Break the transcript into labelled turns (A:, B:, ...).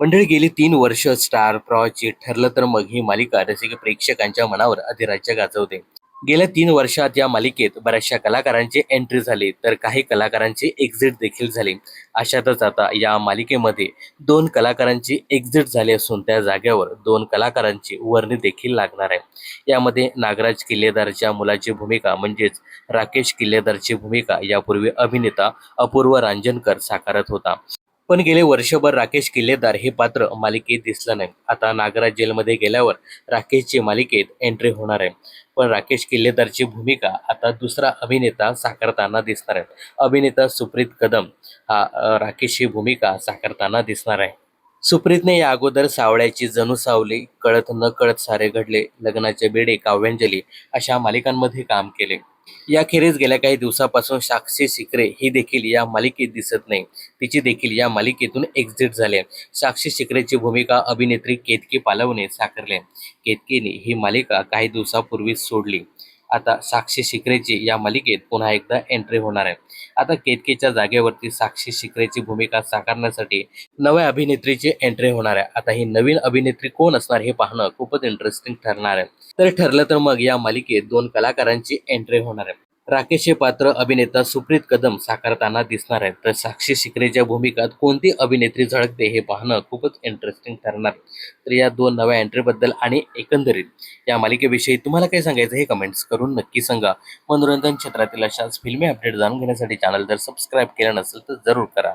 A: मंडळी गेली 3 वर्ष स्टार प्रवाहाची ठरलं तर मग ही मालिका रसिक प्रेक्षकांच्या मनावर अधिराज्य गाजवते. गेल्या 3 वर्षात या मालिकेत बऱ्याचशा कलाकारांची एंट्री झाली तर काही कलाकारांची एक्झिट देखील झाली. अशातच आता या मालिकेमध्ये 2 कलाकारांची एक्झिट झाली असून त्या जागेवर 2 कलाकारांची वर्णी देखील लागणार आहे. यामध्ये नागराज किल्लेदारच्या मुलाची भूमिका म्हणजेच राकेश किल्लेदारची भूमिका यापूर्वी अभिनेता अपूर्व रांजणकर साकारत होता. पण गेले वर्षभर राकेश किल्लेदार हे पात्र मालिकेत दिसलं नाही. आता नागराज जेलमध्ये गेल्यावर राकेशची मालिकेत एंट्री होणार आहे. पण राकेश किल्लेदारची भूमिका आता दुसरा अभिनेता साकारताना दिसणार आहे. अभिनेता सुप्रीत कदम हा राकेशची भूमिका साकारताना दिसणार आहे. सुप्रीतने या अगोदर सावळ्याची जणू सावली, कळत न कळत सारे घडले, लग्नाचे बेडे, काव्यांजली अशा मालिकांमध्ये काम केले. याखेरीज गेल्या काही दिवसापासून साक्षी शिकरे ही देखील या मालिकेत दिसत नाही. तिची देखील या मालिकेतून एक्झिट झाली आहे. साक्षी शिकरेची भूमिका अभिनेत्री केतकी पालवने साकारली आहे. केतकीने ही मालिका काही दिवसापूर्वीच सोडली. आता साक्षी शिकरेची या मालिकेत पुन्हा एकदा एंट्री होणार आहे. आता केतकीच्या जागेवरती साक्षी शिकरेची भूमिका साकारण्यासाठी नव्या अभिनेत्रीची एंट्री होणार आहे. आता ही नवीन अभिनेत्री कोण असणार हे पाहणं खूपच इंटरेस्टिंग ठरणार आहे. तर ठरलं तर मग या मालिकेत 2 कलाकारांची एंट्री होणार आहे. राकेशचे पात्र अभिनेता सुप्रीत कदम साकारताना दिसणार आहे. तर साक्षी शिकरेच्या भूमिकात कोणती अभिनेत्री झळकते हे पाहणं खूपच इंटरेस्टिंग ठरणार. तर या 2 नव्या एंट्रीबद्दल आणि एकंदरीत या मालिकेविषयी तुम्हाला काय सांगायचं हे कमेंट्स करून नक्की सांगा. मनोरंजन क्षेत्रातील अशाच फिल्मी अपडेट जाणून घेण्यासाठी चॅनल जर सबस्क्राईब केलं नसेल तर जरूर करा.